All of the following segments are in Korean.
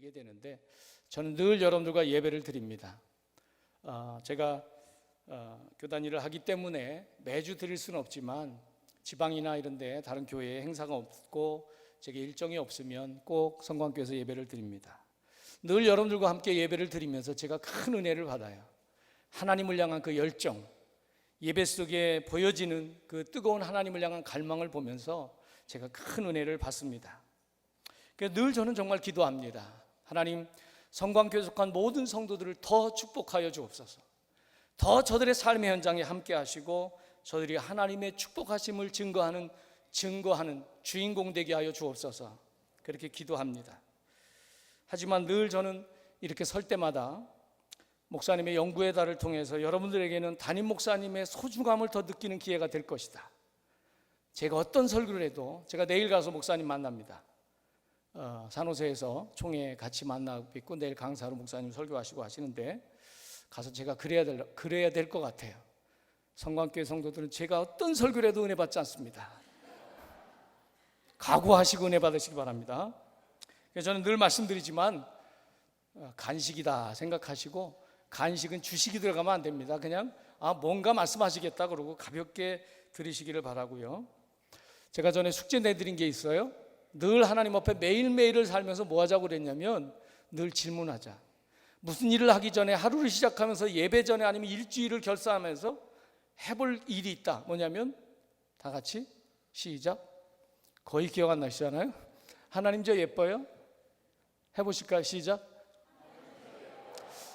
드리게 되는데, 저는 늘 여러분들과 예배를 드립니다. 제가 교단 일을 하기 때문에 매주 드릴 수는 없지만 지방이나 이런 데 다른 교회에 행사가 없고 제게 일정이 없으면 꼭 성광교회에서 예배를 드립니다. 늘 여러분들과 함께 예배를 드리면서 제가 큰 은혜를 받아요. 하나님을 향한 그 열정, 예배 속에 보여지는 그 뜨거운 하나님을 향한 갈망을 보면서 제가 큰 은혜를 받습니다. 늘 저는 정말 기도합니다. 하나님, 성광교회에 속한 모든 성도들을 더 축복하여 주옵소서. 더 저들의 삶의 현장에 함께 하시고 저들이 하나님의 축복하심을 증거하는 주인공 되게 하여 주옵소서. 그렇게 기도합니다. 하지만 늘 저는 이렇게 설 때마다 목사님의 연구의 달을 통해서 여러분들에게는 담임 목사님의 소중함을 더 느끼는 기회가 될 것이다. 제가 어떤 설교를 해도, 제가 내일 가서 목사님 만납니다. 산호세에서 총회 같이 만나고 있고 내일 강사로 목사님 설교하시고 하시는데 가서 제가 그래야 될 것 같아요. 성광교회 성도들은 제가 어떤 설교를 해도 은혜 받지 않습니다. 각오하시고 은혜 받으시기 바랍니다. 그래서 저는 늘 말씀드리지만 간식이다 생각하시고, 간식은 주식이 들어가면 안 됩니다. 그냥 뭔가 말씀하시겠다 그러고 가볍게 들으시기를 바라고요. 제가 전에 숙제 내드린 게 있어요. 늘 하나님 앞에 매일매일을 살면서 뭐 하자고 그랬냐면 늘 질문하자. 무슨 일을 하기 전에 하루를 시작하면서 예배 전에 아니면 일주일을 결산하면서 해볼 일이 있다. 뭐냐면 다 같이 시작. 거의 기억 안 나시잖아요. 하나님 저 예뻐요? 해보실까요? 시작.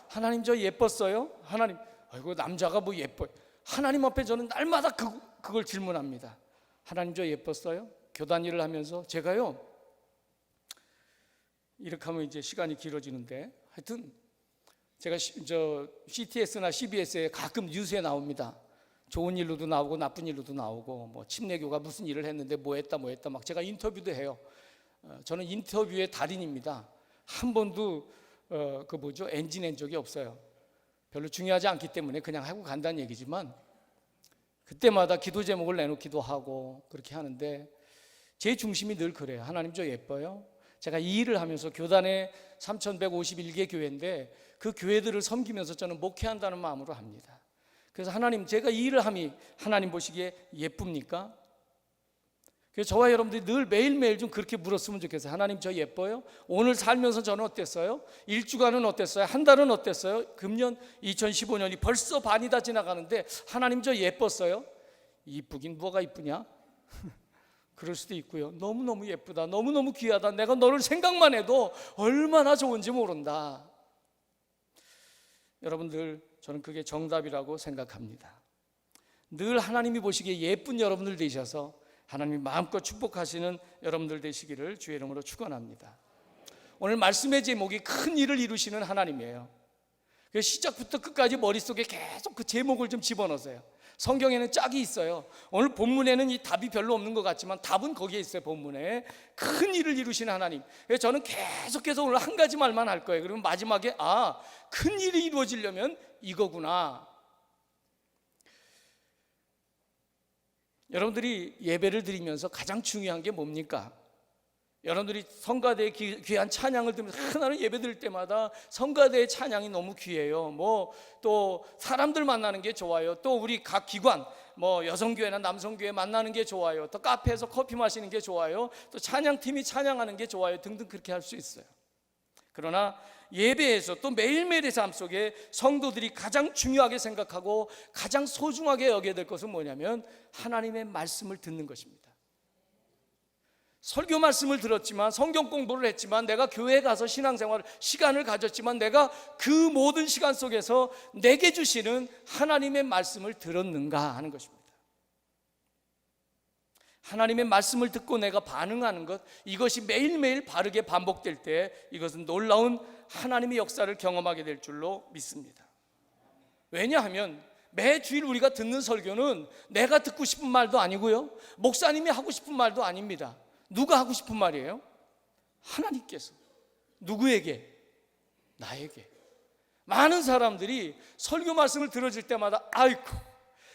하나님 저 예뻤어요? 하나님, 아이고 남자가 뭐 예뻐요? 하나님 앞에 저는 날마다 그걸 질문합니다. 하나님 저 예뻤어요? 교단 일을 하면서 제가요, 이렇게 하면 이제 시간이 길어지는데, 하여튼 제가 CTS나 CBS에 가끔 뉴스에 나옵니다. 좋은 일로도 나오고 나쁜 일로도 나오고, 뭐 침례교가 무슨 일을 했는데 뭐 했다 막 제가 인터뷰도 해요. 저는 인터뷰의 달인입니다. 한 번도 엔진 적이 없어요. 별로 중요하지 않기 때문에 그냥 하고 간다는 얘기지만, 그때마다 기도 제목을 내놓기도 하고 그렇게 하는데 제 중심이 늘 그래요. 하나님 저 예뻐요? 제가 이 일을 하면서 교단에 3151개 교회인데 그 교회들을 섬기면서 저는 목회한다는 마음으로 합니다. 그래서 하나님, 제가 이 일을 함이 하나님 보시기에 예쁩니까? 그래서 저와 여러분들이 늘 매일매일 좀 그렇게 물었으면 좋겠어요. 하나님 저 예뻐요? 오늘 살면서 저는 어땠어요? 1주간은 어땠어요? 한 달은 어땠어요? 금년 2015년이 벌써 반이 다 지나가는데 하나님 저 예뻤어요? 이쁘긴 뭐가 이쁘냐? 그럴 수도 있고요. 너무너무 예쁘다, 너무너무 귀하다, 내가 너를 생각만 해도 얼마나 좋은지 모른다. 여러분들, 저는 그게 정답이라고 생각합니다. 늘 하나님이 보시기에 예쁜 여러분들 되셔서 하나님이 마음껏 축복하시는 여러분들 되시기를 주의 이름으로 축원합니다. 오늘 말씀의 제목이 큰 일을 이루시는 하나님이에요. 그래서 시작부터 끝까지 머릿속에 계속 그 제목을 좀 집어넣으세요. 성경에는 짝이 있어요. 오늘 본문에는 이 답이 별로 없는 것 같지만 답은 거기에 있어요. 본문에 큰 일을 이루시는 하나님. 그래서 저는 계속해서 오늘 한 가지 말만 할 거예요. 그러면 마지막에 큰 일이 이루어지려면 이거구나. 여러분들이 예배를 드리면서 가장 중요한 게 뭡니까? 여러분들이 성가대의 귀한 찬양을 들으면서 하나님 예배 드릴 때마다 성가대의 찬양이 너무 귀해요. 또 사람들 만나는 게 좋아요. 또 우리 각 기관, 여성교회나 남성교회 만나는 게 좋아요. 또 카페에서 커피 마시는 게 좋아요. 또 찬양팀이 찬양하는 게 좋아요. 등등 그렇게 할 수 있어요. 그러나 예배에서 또 매일매일의 삶 속에 성도들이 가장 중요하게 생각하고 가장 소중하게 여겨야 될 것은 뭐냐면 하나님의 말씀을 듣는 것입니다. 설교 말씀을 들었지만, 성경 공부를 했지만, 내가 교회에 가서 신앙생활 시간을 가졌지만, 내가 그 모든 시간 속에서 내게 주시는 하나님의 말씀을 들었는가 하는 것입니다. 하나님의 말씀을 듣고 내가 반응하는 것, 이것이 매일매일 바르게 반복될 때 이것은 놀라운 하나님의 역사를 경험하게 될 줄로 믿습니다. 왜냐하면 매주일 우리가 듣는 설교는 내가 듣고 싶은 말도 아니고요, 목사님이 하고 싶은 말도 아닙니다. 누가 하고 싶은 말이에요? 하나님께서. 누구에게? 나에게. 많은 사람들이 설교 말씀을 들어줄 때마다 아이고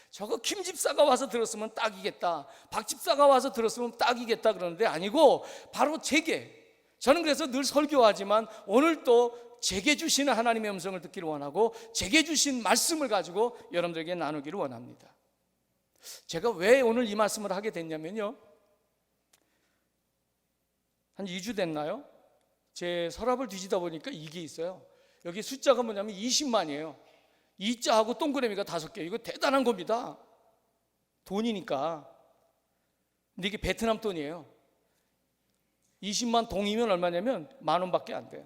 저거 김 집사가 와서 들었으면 딱이겠다, 박 집사가 와서 들었으면 딱이겠다 그러는데 아니고 바로 제게 저는 그래서 늘 설교하지만 오늘 또 제게 주시는 하나님의 음성을 듣기를 원하고 제게 주신 말씀을 가지고 여러분들에게 나누기를 원합니다. 제가 왜 오늘 이 말씀을 하게 됐냐면요, 한 2주 됐나요? 제 서랍을 뒤지다 보니까 이게 있어요. 여기 숫자가 뭐냐면 20만이에요. 2자하고 동그라미가 5개. 이거 대단한 겁니다. 돈이니까. 근데 이게 베트남 돈이에요. 20만 동이면 얼마냐면 10,000원밖에 안 돼요.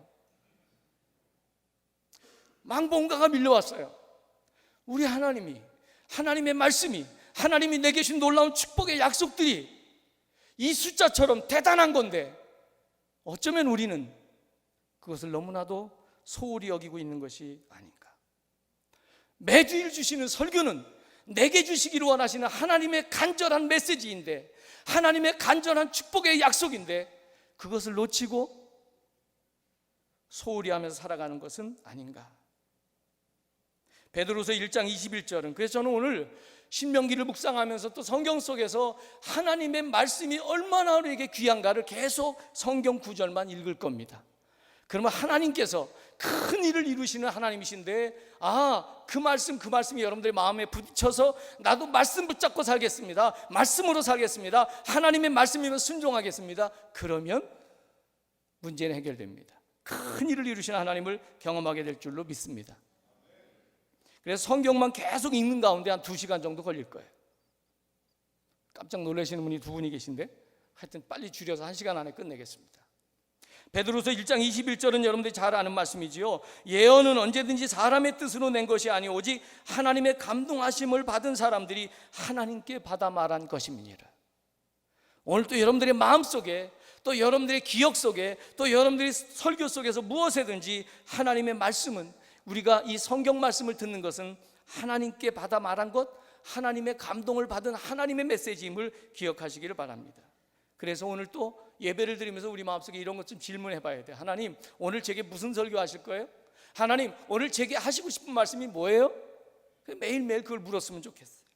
망본가가 밀려왔어요. 우리 하나님이, 하나님의 말씀이, 하나님이 내게 주신 놀라운 축복의 약속들이 이 숫자처럼 대단한 건데 어쩌면 우리는 그것을 너무나도 소홀히 여기고 있는 것이 아닌가. 매주일 주시는 설교는 내게 주시기를 원하시는 하나님의 간절한 메시지인데, 하나님의 간절한 축복의 약속인데 그것을 놓치고 소홀히 하면서 살아가는 것은 아닌가. 베드로서 1장 21절은, 그래서 저는 오늘 신명기를 묵상하면서 또 성경 속에서 하나님의 말씀이 얼마나 우리에게 귀한가를 계속 성경 구절만 읽을 겁니다. 그러면 하나님께서 큰 일을 이루시는 하나님이신데, 그 말씀이 여러분들의 마음에 부딪혀서 나도 말씀 붙잡고 살겠습니다, 말씀으로 살겠습니다, 하나님의 말씀이면 순종하겠습니다, 그러면 문제는 해결됩니다. 큰 일을 이루시는 하나님을 경험하게 될 줄로 믿습니다. 그래서 성경만 계속 읽는 가운데 한 2시간 정도 걸릴 거예요. 깜짝 놀라시는 분이 2분이 계신데 하여튼 빨리 줄여서 1시간 안에 끝내겠습니다. 베드로서 1장 21절은 여러분들이 잘 아는 말씀이지요. 예언은 언제든지 사람의 뜻으로 낸 것이 아니 오직 하나님의 감동하심을 받은 사람들이 하나님께 받아 말한 것임이니라. 오늘 또 여러분들의 마음속에, 또 여러분들의 기억 속에, 또 여러분들의 설교 속에서 무엇이든지 하나님의 말씀은, 우리가 이 성경 말씀을 듣는 것은 하나님께 받아 말한 것, 하나님의 감동을 받은 하나님의 메시지임을 기억하시기를 바랍니다. 그래서 오늘 또 예배를 드리면서 우리 마음속에 이런 것 좀 질문해 봐야 돼요. 하나님, 오늘 제게 무슨 설교 하실 거예요? 하나님, 오늘 제게 하시고 싶은 말씀이 뭐예요? 매일매일 그걸 물었으면 좋겠어요.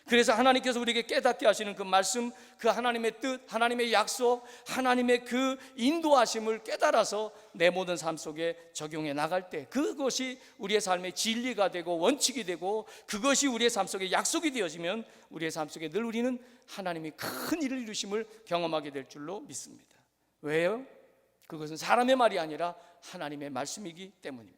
그래서 하나님께서 우리에게 깨닫게 하시는 그 말씀, 그 하나님의 뜻, 하나님의 약속, 하나님의 그 인도하심을 깨달아서 내 모든 삶 속에 적용해 나갈 때 그것이 우리의 삶의 진리가 되고 원칙이 되고 그것이 우리의 삶 속에 약속이 되어지면 우리의 삶 속에 늘 우리는 하나님이 큰 일을 이루심을 경험하게 될 줄로 믿습니다. 왜요? 그것은 사람의 말이 아니라 하나님의 말씀이기 때문입니다.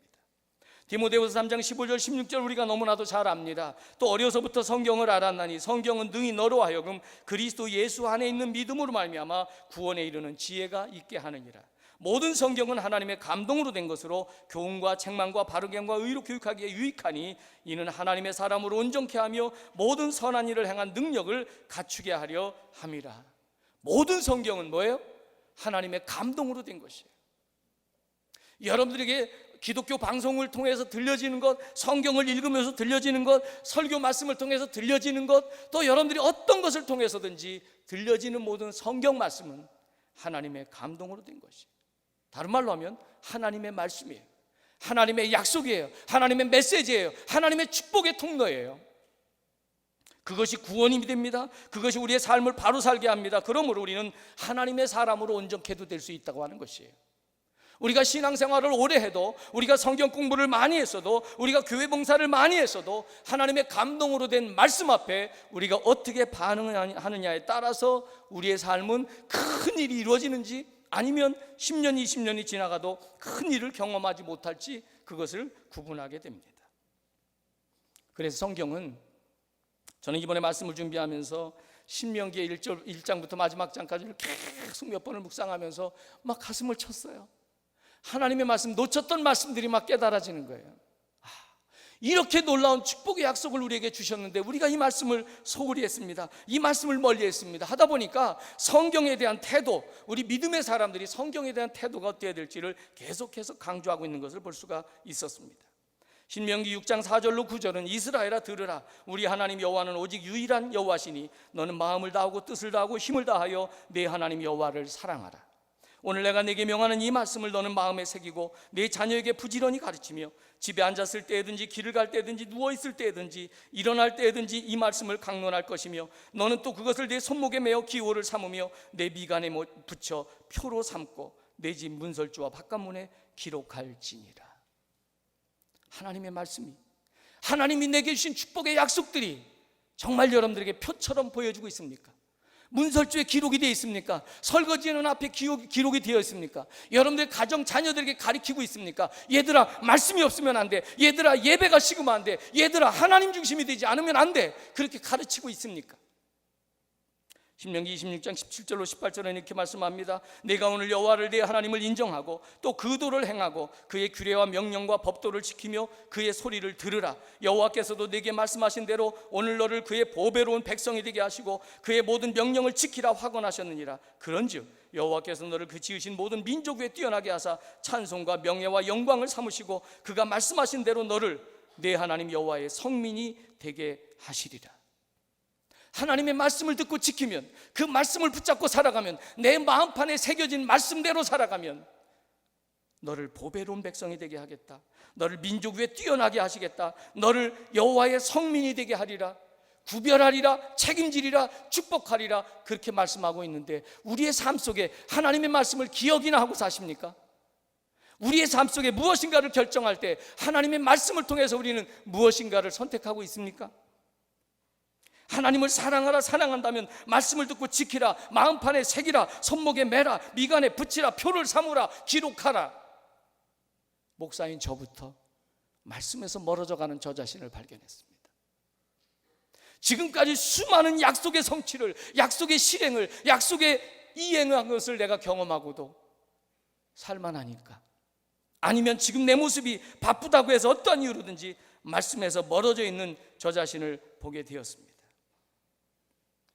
디모데후서 3장 15절 16절 우리가 너무나도 잘 압니다. 또 어려서부터 성경을 알았나니 성경은 능히 너로 하여금 그리스도 예수 안에 있는 믿음으로 말미암아 구원에 이르는 지혜가 있게 하느니라. 모든 성경은 하나님의 감동으로 된 것으로 교훈과 책망과 바르게함과 의로 교육하기에 유익하니 이는 하나님의 사람으로 온전케 하며 모든 선한 일을 행한 능력을 갖추게 하려 함이라. 모든 성경은 뭐예요? 하나님의 감동으로 된 것이에요. 여러분들에게 기독교 방송을 통해서 들려지는 것, 성경을 읽으면서 들려지는 것, 설교 말씀을 통해서 들려지는 것, 또 여러분들이 어떤 것을 통해서든지 들려지는 모든 성경 말씀은 하나님의 감동으로 된 것이에요. 다른 말로 하면 하나님의 말씀이에요. 하나님의 약속이에요. 하나님의 메시지예요. 하나님의 축복의 통로예요. 그것이 구원이 됩니다. 그것이 우리의 삶을 바로 살게 합니다. 그러므로 우리는 하나님의 사람으로 온전케도 될 수 있다고 하는 것이에요. 우리가 신앙생활을 오래 해도, 우리가 성경 공부를 많이 했어도, 우리가 교회 봉사를 많이 했어도 하나님의 감동으로 된 말씀 앞에 우리가 어떻게 반응하느냐에 따라서 우리의 삶은 큰 일이 이루어지는지 아니면 10년, 20년이 지나가도 큰 일을 경험하지 못할지 그것을 구분하게 됩니다. 그래서 성경은, 저는 이번에 말씀을 준비하면서 신명기의 1장부터 마지막 장까지를 계속 몇 번을 묵상하면서 막 가슴을 쳤어요. 하나님의 말씀, 놓쳤던 말씀들이 막 깨달아지는 거예요. 이렇게 놀라운 축복의 약속을 우리에게 주셨는데 우리가 이 말씀을 소홀히 했습니다. 이 말씀을 멀리 했습니다. 하다 보니까 성경에 대한 태도, 우리 믿음의 사람들이 성경에 대한 태도가 어때야 될지를 계속해서 강조하고 있는 것을 볼 수가 있었습니다. 신명기 6장 4절로 9절은 이스라엘아 들으라, 우리 하나님 여호와는 오직 유일한 여호와시니 너는 마음을 다하고 뜻을 다하고 힘을 다하여 내 하나님 여호와를 사랑하라. 오늘 내가 네게 명하는 이 말씀을 너는 마음에 새기고 네 자녀에게 부지런히 가르치며 집에 앉았을 때든지 길을 갈 때든지 누워있을 때든지 일어날 때든지 이 말씀을 강론할 것이며 너는 또 그것을 내 손목에 메어 기호를 삼으며 내 미간에 붙여 표로 삼고 내 집 문설주와 바깥문에 기록할지니라. 하나님의 말씀이, 하나님이 내게 주신 축복의 약속들이 정말 여러분들에게 표처럼 보여주고 있습니까? 문설주에 기록이 되어 있습니까? 설거지는 앞에 기록이 되어 있습니까? 여러분들 가정 자녀들에게 가르치고 있습니까? 얘들아, 말씀이 없으면 안 돼. 얘들아, 예배가 식으면 안 돼. 얘들아, 하나님 중심이 되지 않으면 안 돼. 그렇게 가르치고 있습니까? 신명기 26장 17절로 18절은 이렇게 말씀합니다. 내가 오늘 여호와를 내 하나님을 인정하고 또 그 도를 행하고 그의 규례와 명령과 법도를 지키며 그의 소리를 들으라. 여호와께서도 내게 말씀하신 대로 오늘 너를 그의 보배로운 백성이 되게 하시고 그의 모든 명령을 지키라 확언하셨느니라. 그런즉 여호와께서 너를 그 지으신 모든 민족 위에 뛰어나게 하사 찬송과 명예와 영광을 삼으시고 그가 말씀하신 대로 너를 내 하나님 여호와의 성민이 되게 하시리라. 하나님의 말씀을 듣고 지키면, 그 말씀을 붙잡고 살아가면, 내 마음판에 새겨진 말씀대로 살아가면 너를 보배로운 백성이 되게 하겠다. 너를 민족 위에 뛰어나게 하시겠다. 너를 여호와의 성민이 되게 하리라. 구별하리라, 책임지리라, 축복하리라, 그렇게 말씀하고 있는데 우리의 삶 속에 하나님의 말씀을 기억이나 하고 사십니까? 우리의 삶 속에 무엇인가를 결정할 때 하나님의 말씀을 통해서 우리는 무엇인가를 선택하고 있습니까? 하나님을 사랑하라, 사랑한다면 말씀을 듣고 지키라, 마음판에 새기라, 손목에 매라, 미간에 붙이라, 표를 삼으라, 기록하라. 목사인 저부터 말씀에서 멀어져 가는 저 자신을 발견했습니다. 지금까지 수많은 약속의 성취를, 약속의 실행을, 약속의 이행한 것을 내가 경험하고도 살만하니까, 아니면 지금 내 모습이 바쁘다고 해서 어떠한 이유로든지 말씀에서 멀어져 있는 저 자신을 보게 되었습니다.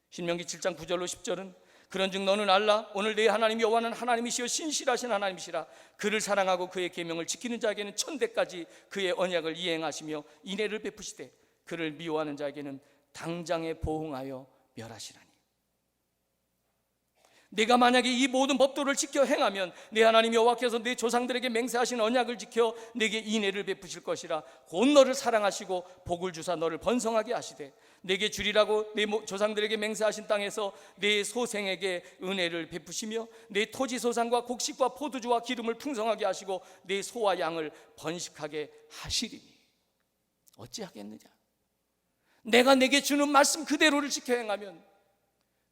신명기 7장 9절로 10절은 그런즉 너는 알라, 오늘 내 하나님 여호와는 하나님이시여 신실하신 하나님이시라. 그를 사랑하고 그의 계명을 지키는 자에게는 천대까지 그의 언약을 이행하시며 인애를 베푸시되 그를 미워하는 자에게는 당장에 보응하여 멸하시라니. 내가 만약에 이 모든 법도를 지켜 행하면 내 하나님 여호와께서 내 조상들에게 맹세하신 언약을 지켜 내게 인애를 베푸실 것이라. 곧 너를 사랑하시고 복을 주사 너를 번성하게 하시되 내게 주리라고 내 조상들에게 맹세하신 땅에서 내 소생에게 은혜를 베푸시며 내 토지 소산과 곡식과 포도주와 기름을 풍성하게 하시고 내 소와 양을 번식하게 하시리니 어찌하겠느냐? 내가 내게 주는 말씀 그대로를 지켜 행하면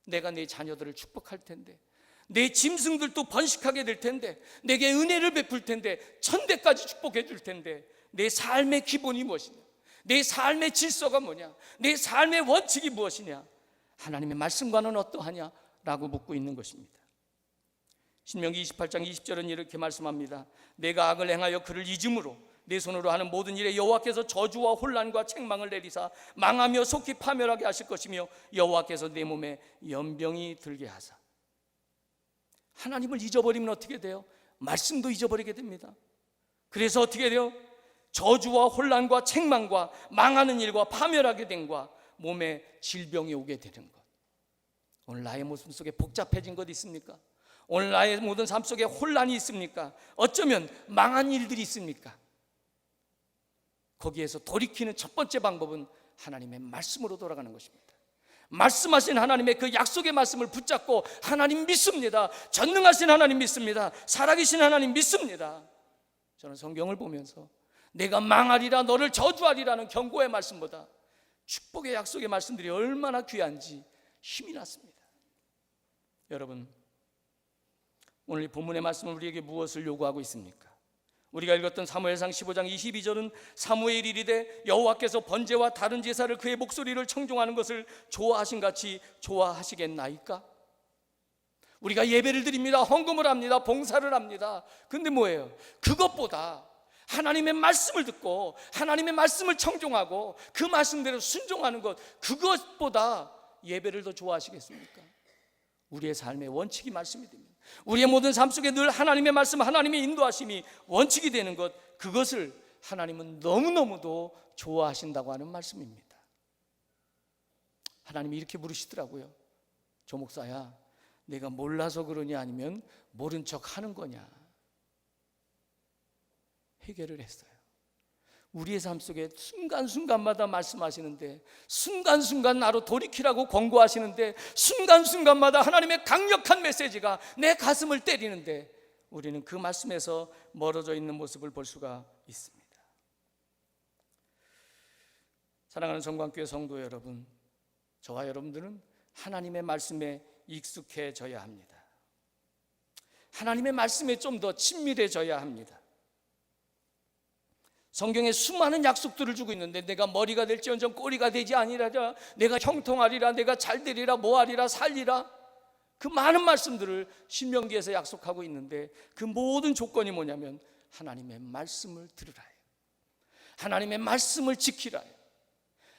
내가 내 자녀들을 축복할 텐데, 내 짐승들도 번식하게 될 텐데, 내게 은혜를 베풀 텐데, 천대까지 축복해 줄 텐데, 내 삶의 기본이 무엇이냐? 내 삶의 질서가 뭐냐? 내 삶의 원칙이 무엇이냐? 하나님의 말씀과는 어떠하냐? 라고 묻고 있는 것입니다. 신명기 28장 20절은 이렇게 말씀합니다. 내가 악을 행하여 그를 잊음으로 내 손으로 하는 모든 일에 여호와께서 저주와 혼란과 책망을 내리사 망하며 속히 파멸하게 하실 것이며 여호와께서 내 몸에 연병이 들게 하사. 하나님을 잊어버리면 어떻게 돼요? 말씀도 잊어버리게 됩니다. 그래서 어떻게 돼요? 저주와 혼란과 책망과 망하는 일과 파멸하게 된과 몸에 질병이 오게 되는 것. 오늘 나의 모습 속에 복잡해진 것 있습니까? 오늘 나의 모든 삶 속에 혼란이 있습니까? 어쩌면 망한 일들이 있습니까? 거기에서 돌이키는 첫 번째 방법은 하나님의 말씀으로 돌아가는 것입니다. 말씀하신 하나님의 그 약속의 말씀을 붙잡고 하나님 믿습니다. 전능하신 하나님 믿습니다. 살아계신 하나님 믿습니다. 저는 성경을 보면서 내가 망하리라, 너를 저주하리라는 경고의 말씀보다 축복의 약속의 말씀들이 얼마나 귀한지 힘이 났습니다. 여러분, 오늘 이 본문의 말씀은 우리에게 무엇을 요구하고 있습니까? 우리가 읽었던 사무엘상 15장 22절은 사무엘이 이르되 여호와께서 번제와 다른 제사를 그의 목소리를 청종하는 것을 좋아하신 같이 좋아하시겠나이까? 우리가 예배를 드립니다. 헌금을 합니다. 봉사를 합니다. 근데 뭐예요? 그것보다 하나님의 말씀을 듣고 하나님의 말씀을 청종하고 그 말씀대로 순종하는 것, 그것보다 예배를 더 좋아하시겠습니까? 우리의 삶의 원칙이 말씀이 됩니다. 우리의 모든 삶 속에 늘 하나님의 말씀, 하나님의 인도하심이 원칙이 되는 것, 그것을 하나님은 너무너무도 좋아하신다고 하는 말씀입니다. 하나님이 이렇게 물으시더라고요. 조 목사야, 내가 몰라서 그러냐 아니면 모른 척 하는 거냐? 해결을 했어요. 우리의 삶 속에 순간순간마다 말씀하시는데, 순간순간 나로 돌이키라고 권고하시는데, 순간순간마다 하나님의 강력한 메시지가 내 가슴을 때리는데 우리는 그 말씀에서 멀어져 있는 모습을 볼 수가 있습니다. 사랑하는 성광교회 성도 여러분, 저와 여러분들은 하나님의 말씀에 익숙해져야 합니다. 하나님의 말씀에 좀 더 친밀해져야 합니다. 성경에 수많은 약속들을 주고 있는데, 내가 머리가 될지언정 꼬리가 되지 아니하리라, 내가 형통하리라, 내가 잘되리라, 뭐하리라, 살리라, 그 많은 말씀들을 신명기에서 약속하고 있는데, 그 모든 조건이 뭐냐면 하나님의 말씀을 들으라, 하나님의 말씀을 지키라,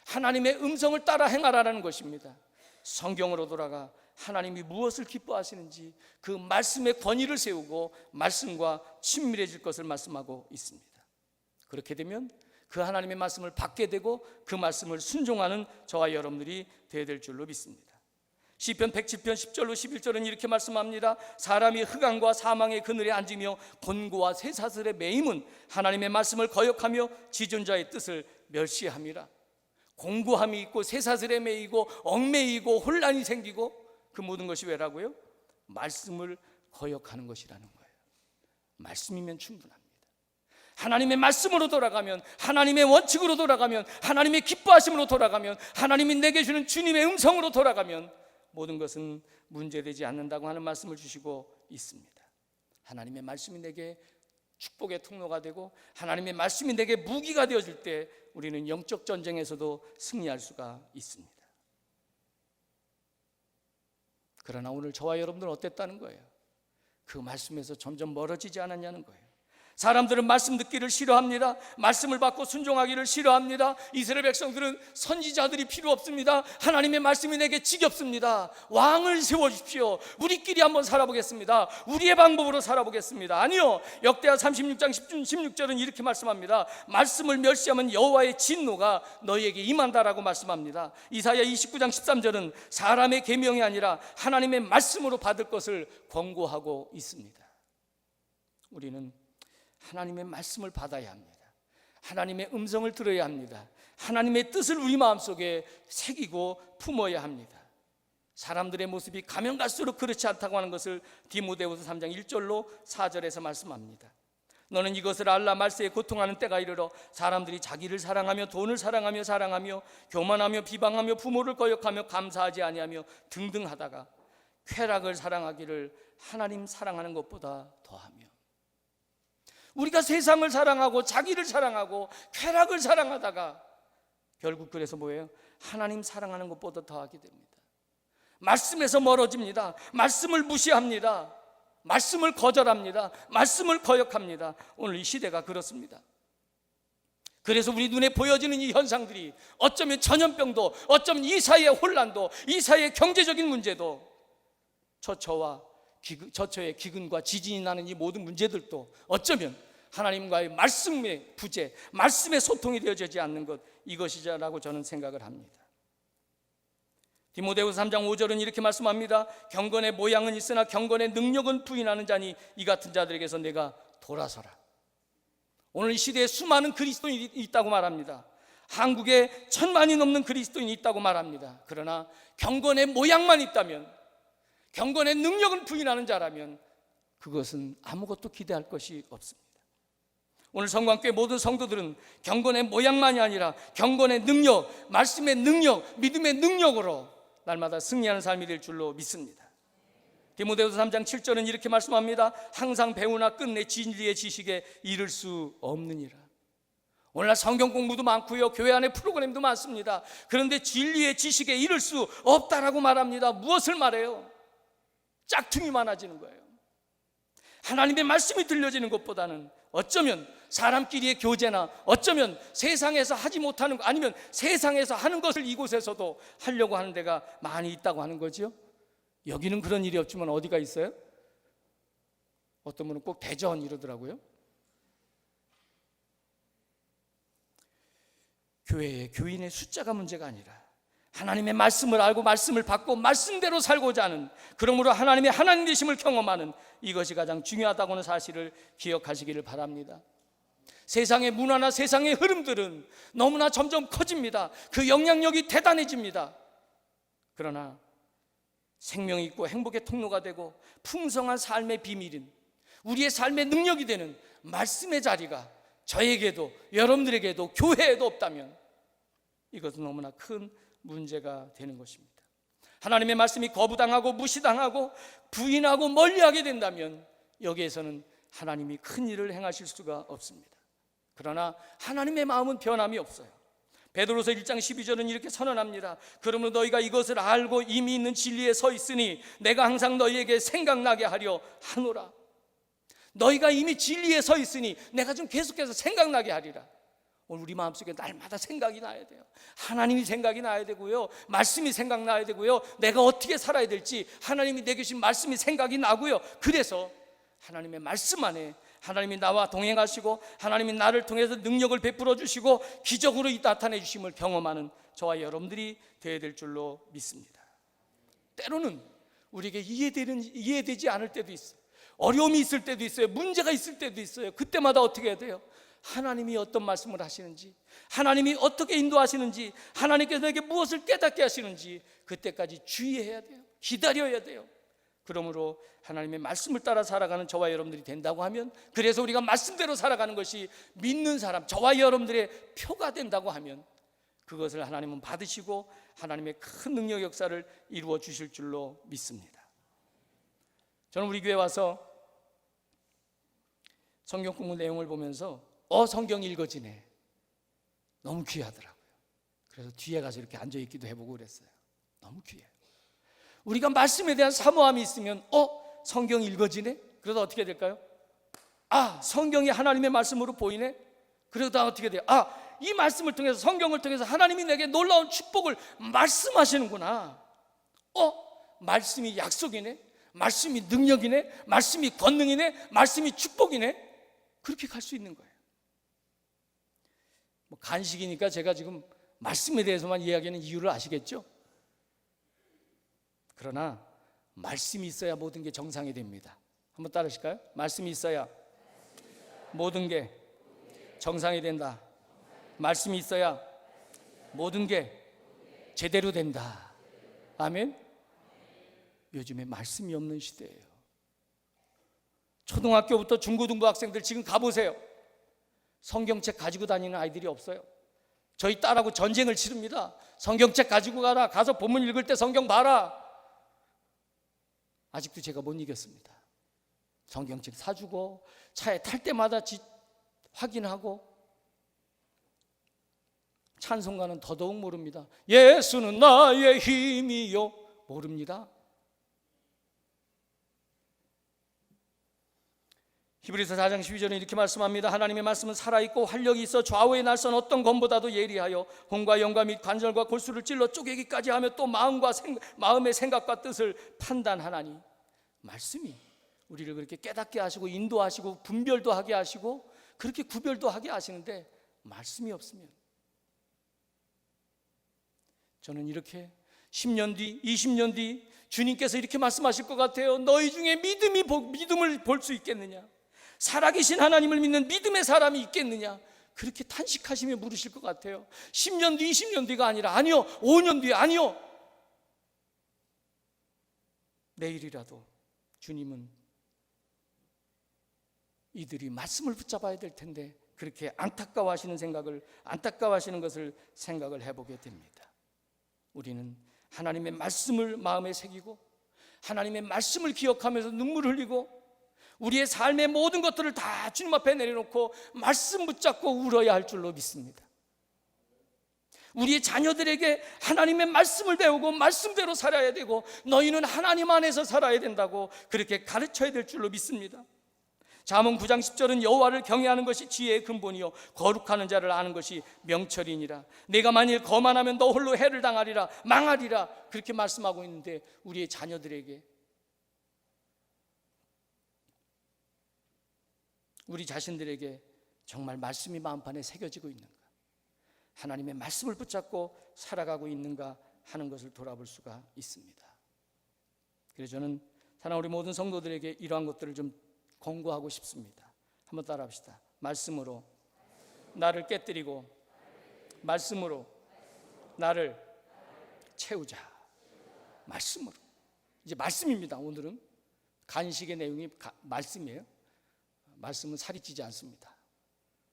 하나님의 음성을 따라 행하라는 것입니다. 성경으로 돌아가 하나님이 무엇을 기뻐하시는지 그 말씀의 권위를 세우고 말씀과 친밀해질 것을 말씀하고 있습니다. 그렇게 되면 그 하나님의 말씀을 받게 되고 그 말씀을 순종하는 저와 여러분들이 되어야 될 줄로 믿습니다. 시편 110편 10절로 11절은 이렇게 말씀합니다. 사람이 흑암과 사망의 그늘에 앉으며 곤고와 쇠사슬에 매임은 하나님의 말씀을 거역하며 지존자의 뜻을 멸시함이라. 공고함이 있고 쇠사슬에 매이고 얽매이고 혼란이 생기고, 그 모든 것이 왜라고요? 말씀을 거역하는 것이라는 거예요. 말씀이면 충분합니다. 하나님의 말씀으로 돌아가면, 하나님의 원칙으로 돌아가면, 하나님의 기뻐하심으로 돌아가면, 하나님이 내게 주는 주님의 음성으로 돌아가면 모든 것은 문제되지 않는다고 하는 말씀을 주시고 있습니다. 하나님의 말씀이 내게 축복의 통로가 되고 하나님의 말씀이 내게 무기가 되어질 때 우리는 영적 전쟁에서도 승리할 수가 있습니다. 그러나 오늘 저와 여러분들은 어땠다는 거예요? 그 말씀에서 점점 멀어지지 않았냐는 거예요. 사람들은 말씀 듣기를 싫어합니다. 말씀을 받고 순종하기를 싫어합니다. 이스라엘 백성들은 선지자들이 필요 없습니다. 하나님의 말씀이 내게 지겹습니다. 왕을 세워주십시오. 우리끼리 한번 살아보겠습니다. 우리의 방법으로 살아보겠습니다. 아니요, 역대하 36장 16절은 이렇게 말씀합니다. 말씀을 멸시하면 여호와의 진노가 너희에게 임한다라고 말씀합니다. 이사야 29장 13절은 사람의 계명이 아니라 하나님의 말씀으로 받을 것을 권고하고 있습니다. 우리는 하나님의 말씀을 받아야 합니다. 하나님의 음성을 들어야 합니다. 하나님의 뜻을 우리 마음속에 새기고 품어야 합니다. 사람들의 모습이 가면 갈수록 그렇지 않다고 하는 것을 디모데후서 3장 1절로 4절에서 말씀합니다. 너는 이것을 알라. 말세에 고통하는 때가 이르러 사람들이 자기를 사랑하며 돈을 사랑하며 교만하며 비방하며 부모를 거역하며 감사하지 아니하며 등등 하다가 쾌락을 사랑하기를 하나님 사랑하는 것보다 더하며. 우리가 세상을 사랑하고 자기를 사랑하고 쾌락을 사랑하다가 결국 그래서 뭐예요? 하나님 사랑하는 것보다 더하게 됩니다. 말씀에서 멀어집니다. 말씀을 무시합니다. 말씀을 거절합니다. 말씀을 거역합니다. 오늘 이 시대가 그렇습니다. 그래서 우리 눈에 보여지는 이 현상들이 어쩌면 전염병도, 어쩌면 이 사회의 혼란도, 이 사회의 경제적인 문제도, 저처의 기근과 지진이 나는 이 모든 문제들도 어쩌면 하나님과의 말씀의 부재, 말씀의 소통이 되어지지 않는 것, 이것이자라고 저는 생각을 합니다. 디모데후서 3장 5절은 이렇게 말씀합니다. 경건의 모양은 있으나 경건의 능력은 부인하는 자니 이 같은 자들에게서 내가 돌아서라. 오늘 이 시대에 수많은 그리스도인이 있다고 말합니다. 한국에 1000만이 넘는 그리스도인이 있다고 말합니다. 그러나 경건의 모양만 있다면, 경건의 능력은 부인하는 자라면 그것은 아무것도 기대할 것이 없습니다. 오늘 성광교회 모든 성도들은 경건의 모양만이 아니라 경건의 능력, 말씀의 능력, 믿음의 능력으로 날마다 승리하는 삶이 될 줄로 믿습니다. 디모데후서 3장 7절은 이렇게 말씀합니다. 항상 배우나 끝내 진리의 지식에 이를 수 없느니라. 오늘날 성경 공부도 많고요, 교회 안에 프로그램도 많습니다. 그런데 진리의 지식에 이를 수 없다라고 말합니다. 무엇을 말해요? 짝퉁이 많아지는 거예요. 하나님의 말씀이 들려지는 것보다는 어쩌면 사람끼리의 교제나 어쩌면 세상에서 하지 못하는 것, 아니면 세상에서 하는 것을 이곳에서도 하려고 하는 데가 많이 있다고 하는 거죠. 여기는 그런 일이 없지만 어디가 있어요? 어떤 분은 꼭 대전 이러더라고요. 교회의 교인의 숫자가 문제가 아니라 하나님의 말씀을 알고 말씀을 받고 말씀대로 살고자 하는, 그러므로 하나님의 하나님 되심을 경험하는, 이것이 가장 중요하다고 하는 사실을 기억하시기를 바랍니다. 세상의 문화나 세상의 흐름들은 너무나 점점 커집니다. 그 영향력이 대단해집니다. 그러나 생명이 있고 행복의 통로가 되고 풍성한 삶의 비밀인 우리의 삶의 능력이 되는 말씀의 자리가 저에게도 여러분들에게도 교회에도 없다면 이것은 너무나 큰 문제가 되는 것입니다. 하나님의 말씀이 거부당하고 무시당하고 부인하고 멀리하게 된다면 여기에서는 하나님이 큰 일을 행하실 수가 없습니다. 그러나 하나님의 마음은 변함이 없어요. 베드로서 1장 12절은 이렇게 선언합니다. 그러므로 너희가 이것을 알고 이미 있는 진리에 서 있으니 내가 항상 너희에게 생각나게 하려 하노라. 너희가 이미 진리에 서 있으니 내가 좀 계속해서 생각나게 하리라. 오늘 우리 마음속에 날마다 생각이 나야 돼요. 하나님이 생각이 나야 되고요, 말씀이 생각나야 되고요, 내가 어떻게 살아야 될지 하나님이 내게 주신 말씀이 생각이 나고요. 그래서 하나님의 말씀 안에 하나님이 나와 동행하시고 하나님이 나를 통해서 능력을 베풀어 주시고 기적으로 나타내 주심을 경험하는 저와 여러분들이 되어야 될 줄로 믿습니다. 때로는 우리에게 이해되지 않을 때도 있어요. 어려움이 있을 때도 있어요. 문제가 있을 때도 있어요. 그때마다 어떻게 해야 돼요? 하나님이 어떤 말씀을 하시는지, 하나님이 어떻게 인도하시는지, 하나님께서 내게 무엇을 깨닫게 하시는지 그때까지 주의해야 돼요. 기다려야 돼요. 그러므로 하나님의 말씀을 따라 살아가는 저와 여러분들이 된다고 하면, 그래서 우리가 말씀대로 살아가는 것이 믿는 사람, 저와 여러분들의 표가 된다고 하면 그것을 하나님은 받으시고 하나님의 큰 능력 역사를 이루어 주실 줄로 믿습니다. 저는 우리 교회 와서 성경 공부 내용을 보면서 성경 읽어지네, 너무 귀하더라고요. 그래서 뒤에 가서 이렇게 앉아있기도 해보고 그랬어요. 너무 귀해요. 우리가 말씀에 대한 사모함이 있으면 성경 읽어지네? 그러다 어떻게 될까요? 성경이 하나님의 말씀으로 보이네? 그러다 어떻게 돼요? 이 말씀을 통해서, 성경을 통해서 하나님이 내게 놀라운 축복을 말씀하시는구나. 말씀이 약속이네? 말씀이 능력이네? 말씀이 권능이네? 말씀이 축복이네? 그렇게 갈 수 있는 거예요. 간식이니까 제가 지금 말씀에 대해서만 이야기하는 이유를 아시겠죠? 그러나 말씀이 있어야 모든 게 정상이 됩니다. 한번 따르실까요? 말씀이 있어야 모든 게 정상이 된다. 말씀이 있어야 모든 게 제대로 된다. 아멘. 요즘에 말씀이 없는 시대예요. 초등학교부터 중고등부 학생들 지금 가보세요. 성경책 가지고 다니는 아이들이 없어요. 저희 딸하고 전쟁을 치릅니다. 성경책 가지고 가라, 가서 본문 읽을 때 성경 봐라. 아직도 제가 못 이겼습니다. 성경책 사주고 차에 탈 때마다 확인하고, 찬송가는 더더욱 모릅니다. 예수는 나의 힘이요, 모릅니다. 히브리서 4장 12절에 이렇게 말씀합니다. 하나님의 말씀은 살아있고 활력이 있어 좌우의 날선 어떤 검보다도 예리하여 혼과 영과 및 관절과 골수를 찔러 쪼개기까지 하며 또 마음의 생각과 뜻을 판단하나니. 말씀이 우리를 그렇게 깨닫게 하시고 인도하시고 분별도 하게 하시고 그렇게 구별도 하게 하시는데, 말씀이 없으면, 저는 이렇게 10년 뒤, 20년 뒤 주님께서 이렇게 말씀하실 것 같아요. 너희 중에 믿음을 볼 수 있겠느냐? 살아계신 하나님을 믿는 믿음의 사람이 있겠느냐? 그렇게 탄식하시며 물으실 것 같아요. 10년 뒤, 20년 뒤가 아니라, 아니요, 5년 뒤, 아니요, 내일이라도 주님은 이들이 말씀을 붙잡아야 될 텐데 그렇게 안타까워하시는 것을 생각을 해보게 됩니다. 우리는 하나님의 말씀을 마음에 새기고 하나님의 말씀을 기억하면서 눈물 흘리고 우리의 삶의 모든 것들을 다 주님 앞에 내려놓고 말씀 붙잡고 울어야 할 줄로 믿습니다. 우리의 자녀들에게 하나님의 말씀을 배우고 말씀대로 살아야 되고, 너희는 하나님 안에서 살아야 된다고 그렇게 가르쳐야 될 줄로 믿습니다. 잠언 9장 10절은 여호와를 경외하는 것이 지혜의 근본이요 거룩하는 자를 아는 것이 명철이니라. 내가 만일 거만하면 너 홀로 해를 당하리라, 망하리라, 그렇게 말씀하고 있는데, 우리의 자녀들에게, 우리 자신들에게 정말 말씀이 마음판에 새겨지고 있는가, 하나님의 말씀을 붙잡고 살아가고 있는가 하는 것을 돌아볼 수가 있습니다. 그래서 저는 사랑하는 우리 모든 성도들에게 이러한 것들을 좀 권고하고 싶습니다. 한번 따라합시다. 말씀으로 나를 깨뜨리고 말씀으로 나를 채우자. 말씀으로. 이제 말씀입니다. 오늘은 간식의 내용이 말씀이에요. 말씀은 살이 찌지 않습니다.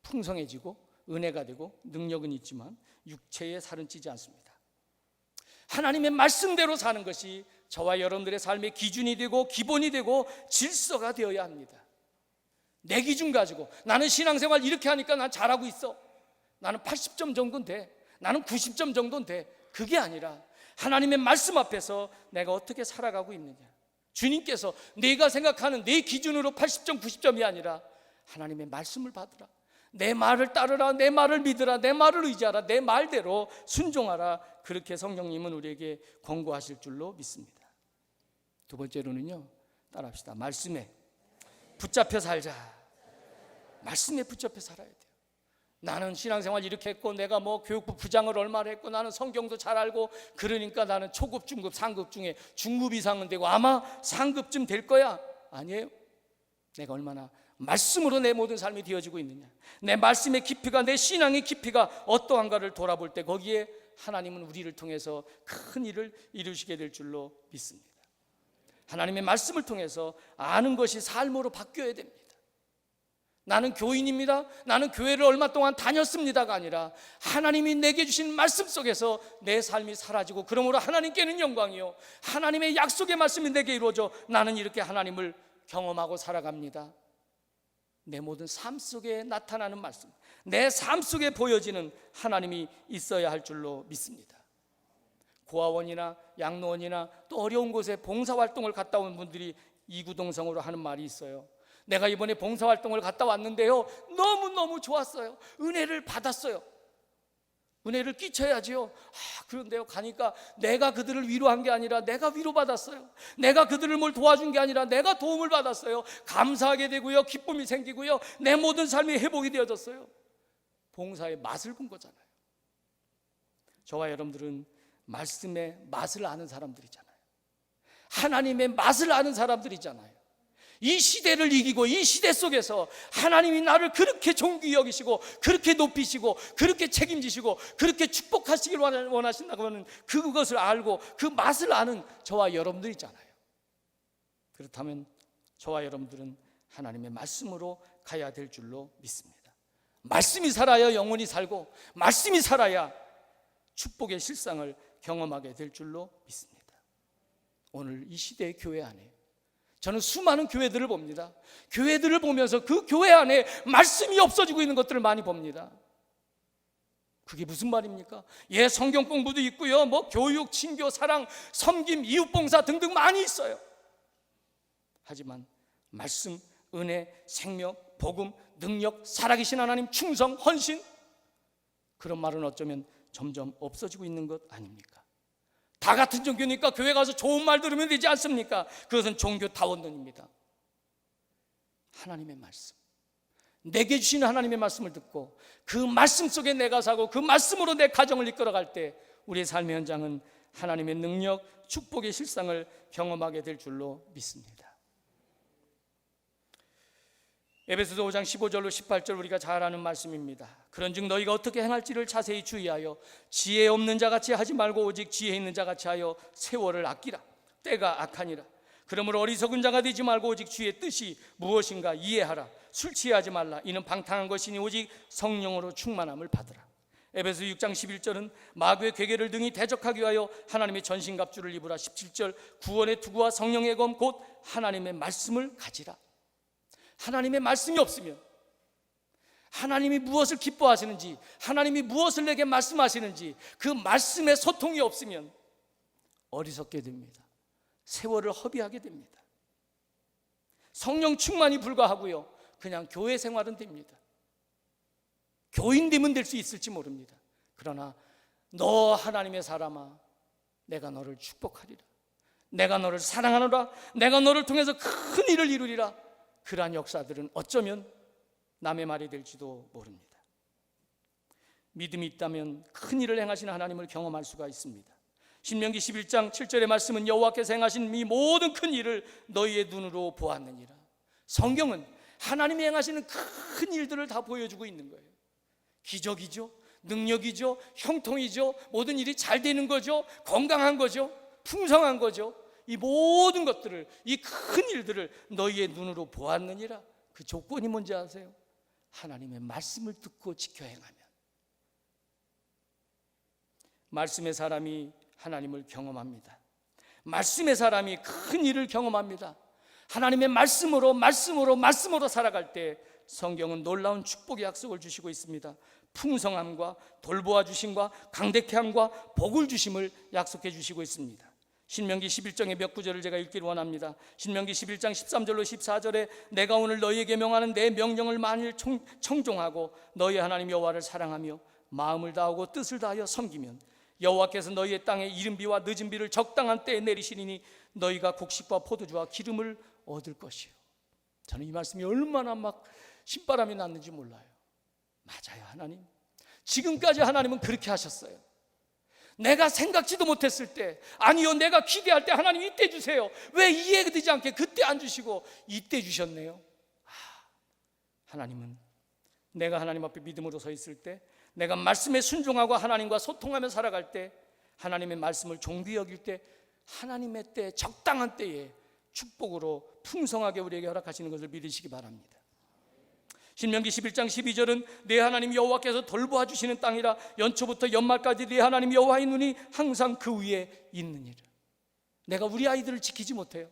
풍성해지고 은혜가 되고 능력은 있지만 육체의 살은 찌지 않습니다. 하나님의 말씀대로 사는 것이 저와 여러분들의 삶의 기준이 되고 기본이 되고 질서가 되어야 합니다. 내 기준 가지고 나는 신앙생활 이렇게 하니까 난 잘하고 있어, 나는 80점 정도는 돼, 나는 90점 정도는 돼, 그게 아니라 하나님의 말씀 앞에서 내가 어떻게 살아가고 있느냐. 주님께서 내가 생각하는 내 기준으로 80점 90점이 아니라 하나님의 말씀을 받으라, 내 말을 따르라, 내 말을 믿으라, 내 말을 의지하라, 내 말대로 순종하라, 그렇게 성령님은 우리에게 권고하실 줄로 믿습니다. 두 번째로는요, 따라합시다. 말씀에 붙잡혀 살자. 말씀에 붙잡혀 살아야 돼요. 나는 신앙생활 이렇게 했고, 내가 뭐 교육부 부장을 얼마나 했고, 나는 성경도 잘 알고, 그러니까 나는 초급, 중급, 상급 중에 중급 이상은 되고 아마 상급쯤 될 거야. 아니에요. 내가 얼마나 말씀으로 내 모든 삶이 되어지고 있느냐, 내 말씀의 깊이가, 내 신앙의 깊이가 어떠한가를 돌아볼 때 거기에 하나님은 우리를 통해서 큰 일을 이루시게 될 줄로 믿습니다. 하나님의 말씀을 통해서 아는 것이 삶으로 바뀌어야 됩니다. 나는 교인입니다, 나는 교회를 얼마 동안 다녔습니다가 아니라 하나님이 내게 주신 말씀 속에서 내 삶이 사라지고, 그러므로 하나님께는 영광이요, 하나님의 약속의 말씀이 내게 이루어져 나는 이렇게 하나님을 경험하고 살아갑니다. 내 모든 삶 속에 나타나는 말씀, 내 삶 속에 보여지는 하나님이 있어야 할 줄로 믿습니다. 고아원이나 양로원이나 또 어려운 곳에 봉사활동을 갔다 온 분들이 이구동성으로 하는 말이 있어요. 내가 이번에 봉사활동을 갔다 왔는데요, 너무너무 좋았어요. 은혜를 받았어요. 은혜를 끼쳐야지요. 그런데요, 가니까 내가 그들을 위로한 게 아니라 내가 위로받았어요. 내가 그들을 뭘 도와준 게 아니라 내가 도움을 받았어요. 감사하게 되고요, 기쁨이 생기고요, 내 모든 삶이 회복이 되어졌어요. 봉사의 맛을 본 거잖아요. 저와 여러분들은 말씀의 맛을 아는 사람들이잖아요. 하나님의 맛을 아는 사람들이잖아요. 이 시대를 이기고 이 시대 속에서 하나님이 나를 그렇게 존귀히 여기시고 그렇게 높이시고 그렇게 책임지시고 그렇게 축복하시길 원하신다고 하는 그것을 알고 그 맛을 아는 저와 여러분들이잖아요. 그렇다면 저와 여러분들은 하나님의 말씀으로 가야 될 줄로 믿습니다. 말씀이 살아야 영혼이 살고, 말씀이 살아야 축복의 실상을 경험하게 될 줄로 믿습니다. 오늘 이 시대의 교회 안에 저는 수많은 교회들을 봅니다. 교회들을 보면서 그 교회 안에 말씀이 없어지고 있는 것들을 많이 봅니다. 그게 무슨 말입니까? 성경 공부도 있고요, 뭐 교육, 친교, 사랑, 섬김, 이웃봉사 등등 많이 있어요. 하지만 말씀, 은혜, 생명, 복음, 능력, 살아계신 하나님, 충성, 헌신, 그런 말은 어쩌면 점점 없어지고 있는 것 아닙니까? 다 같은 종교니까 교회 가서 좋은 말 들으면 되지 않습니까? 그것은 종교 타원론입니다. 하나님의 말씀, 내게 주신 하나님의 말씀을 듣고 그 말씀 속에 내가 사고 그 말씀으로 내 가정을 이끌어갈 때 우리의 삶의 현장은 하나님의 능력, 축복의 실상을 경험하게 될 줄로 믿습니다. 에베소서 5장 15절로 18절 우리가 잘 아는 말씀입니다. 그런즉 너희가 어떻게 행할지를 자세히 주의하여 지혜 없는 자같이 하지 말고 오직 지혜 있는 자같이 하여 세월을 아끼라. 때가 악하니라. 그러므로 어리석은 자가 되지 말고 오직 주의 뜻이 무엇인가 이해하라. 술 취하지 말라. 이는 방탕한 것이니 오직 성령으로 충만함을 받으라. 에베소 6장 11절은 마귀의 괴계를 등이 대적하기 위하여 하나님의 전신갑주를 입으라. 17절 구원의 투구와 성령의 검 곧 하나님의 말씀을 가지라. 하나님의 말씀이 없으면, 하나님이 무엇을 기뻐하시는지, 하나님이 무엇을 내게 말씀하시는지 그 말씀의 소통이 없으면 어리석게 됩니다. 세월을 허비하게 됩니다. 성령 충만이 불가하고요, 그냥 교회 생활은 됩니다. 교인 되면 될 수 있을지 모릅니다. 그러나 너 하나님의 사람아, 내가 너를 축복하리라, 내가 너를 사랑하노라, 내가 너를 통해서 큰 일을 이루리라, 그러한 역사들은 어쩌면 남의 말이 될지도 모릅니다. 믿음이 있다면 큰 일을 행하시는 하나님을 경험할 수가 있습니다. 신명기 11장 7절의 말씀은 여호와께서 행하신 이 모든 큰 일을 너희의 눈으로 보았느니라. 성경은 하나님이 행하시는 큰 일들을 다 보여주고 있는 거예요. 기적이죠, 능력이죠, 형통이죠, 모든 일이 잘 되는 거죠, 건강한 거죠, 풍성한 거죠. 이 모든 것들을, 이 큰 일들을 너희의 눈으로 보았느니라. 그 조건이 뭔지 아세요? 하나님의 말씀을 듣고 지켜 행하면. 말씀의 사람이 하나님을 경험합니다. 말씀의 사람이 큰 일을 경험합니다. 하나님의 말씀으로 살아갈 때 성경은 놀라운 축복의 약속을 주시고 있습니다. 풍성함과 돌보아 주심과 강대케 함과 복을 주심을 약속해 주시고 있습니다. 신명기 11장의 몇 구절을 제가 읽기를 원합니다. 신명기 11장 13절로 14절에 내가 오늘 너희에게 명하는 내 명령을 만일 청종하고 너희 하나님 여호와를 사랑하며 마음을 다하고 뜻을 다하여 섬기면 여호와께서 너희의 땅에 이른 비와 늦은 비를 적당한 때에 내리시리니 너희가 곡식과 포도주와 기름을 얻을 것이요. 저는 이 말씀이 얼마나 막 신바람이 났는지 몰라요. 맞아요. 하나님, 지금까지 하나님은 그렇게 하셨어요. 내가 생각지도 못했을 때, 아니요 내가 기대할 때 하나님 이때 주세요. 왜 이해되지 않게 그때 안 주시고 이때 주셨네요. 하나님은 내가 하나님 앞에 믿음으로 서 있을 때, 내가 말씀에 순종하고 하나님과 소통하며 살아갈 때, 하나님의 말씀을 존귀 여길 때, 하나님의 때, 적당한 때에 축복으로 풍성하게 우리에게 허락하시는 것을 믿으시기 바랍니다. 신명기 11장 12절은 내 하나님 여호와께서 돌보아 주시는 땅이라 연초부터 연말까지 내 하나님 여호와의 눈이 항상 그 위에 있느니라. 내가 우리 아이들을 지키지 못해요.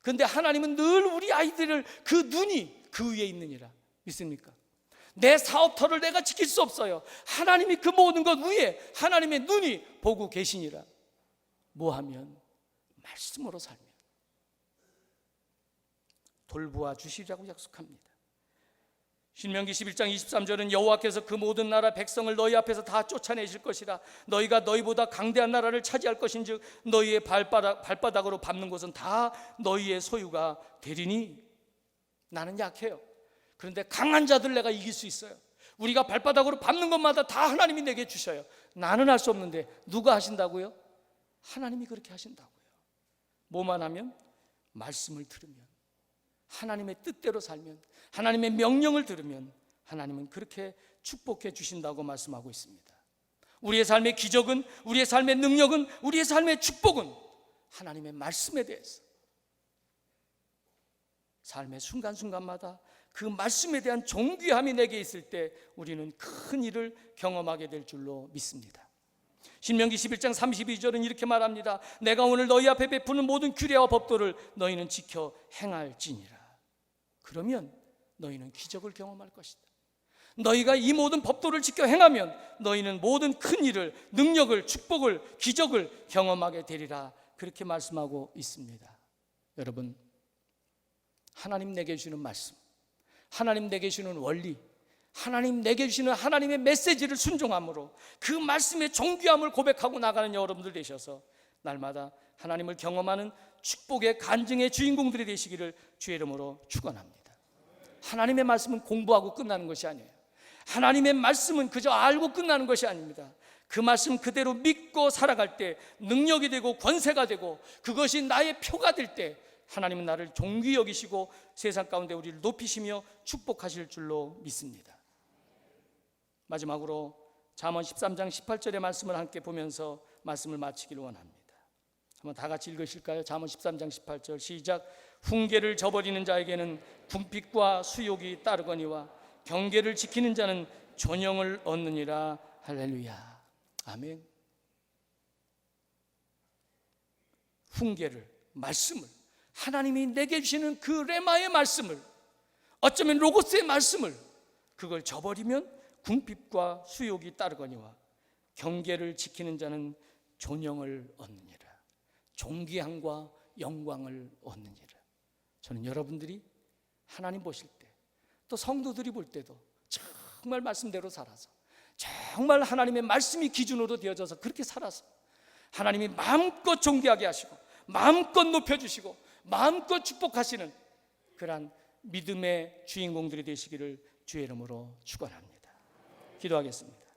그런데 하나님은 늘 우리 아이들을 그 눈이 그 위에 있느니라. 믿습니까? 내 사업터를 내가 지킬 수 없어요. 하나님이 그 모든 것 위에 하나님의 눈이 보고 계시니라. 뭐하면? 말씀으로 살면 돌보아 주시리라고 약속합니다. 신명기 11장 23절은 여호와께서 그 모든 나라 백성을 너희 앞에서 다 쫓아내실 것이라. 너희가 너희보다 강대한 나라를 차지할 것인즉 너희의 발바닥으로 밟는 곳은 다 너희의 소유가 되리니. 나는 약해요. 그런데 강한 자들 내가 이길 수 있어요. 우리가 발바닥으로 밟는 것마다 다 하나님이 내게 주셔요. 나는 할 수 없는데 누가 하신다고요? 하나님이 그렇게 하신다고요. 뭐만 하면? 말씀을 들으면, 하나님의 뜻대로 살면, 하나님의 명령을 들으면 하나님은 그렇게 축복해 주신다고 말씀하고 있습니다. 우리의 삶의 기적은, 우리의 삶의 능력은, 우리의 삶의 축복은 하나님의 말씀에 대해서 삶의 순간순간마다 그 말씀에 대한 존귀함이 내게 있을 때 우리는 큰 일을 경험하게 될 줄로 믿습니다. 신명기 11장 32절은 이렇게 말합니다. 내가 오늘 너희 앞에 베푸는 모든 규례와 법도를 너희는 지켜 행할지니라. 그러면 너희는 기적을 경험할 것이다. 너희가 이 모든 법도를 지켜 행하면 너희는 모든 큰 일을, 능력을, 축복을, 기적을 경험하게 되리라. 그렇게 말씀하고 있습니다. 여러분, 하나님 내게 주시는 말씀, 하나님 내게 주시는 원리, 하나님 내게 주시는 하나님의 메시지를 순종함으로 그 말씀의 존귀함을 고백하고 나가는 여러분들 되셔서 날마다 하나님을 경험하는 축복의 간증의 주인공들이 되시기를 주의 이름으로 축원합니다. 하나님의 말씀은 공부하고 끝나는 것이 아니에요. 하나님의 말씀은 그저 알고 끝나는 것이 아닙니다. 그 말씀 그대로 믿고 살아갈 때 능력이 되고 권세가 되고 그것이 나의 표가 될 때 하나님은 나를 존귀 여기시고 세상 가운데 우리를 높이시며 축복하실 줄로 믿습니다. 마지막으로 잠언 13장 18절의 말씀을 함께 보면서 말씀을 마치기를 원합니다. 한번 다 같이 읽으실까요? 잠언 13장 18절 시작. 훈계를 저버리는 자에게는 궁핍과 수욕이 따르거니와 경계를 지키는 자는 존영을 얻느니라. 할렐루야. 아멘. 훈계를, 말씀을, 하나님이 내게 주시는 그 레마의 말씀을, 어쩌면 로고스의 말씀을, 그걸 저버리면 궁핍과 수욕이 따르거니와 경계를 지키는 자는 존영을 얻느니라. 존귀함과 영광을 얻느니라. 저는 여러분들이 하나님 보실 때, 또 성도들이 볼 때도 정말 말씀대로 살아서, 정말 하나님의 말씀이 기준으로 되어져서 그렇게 살아서 하나님이 마음껏 존귀하게 하시고 마음껏 높여주시고 마음껏 축복하시는 그러한 믿음의 주인공들이 되시기를 주의 이름으로 축원합니다. 기도하겠습니다.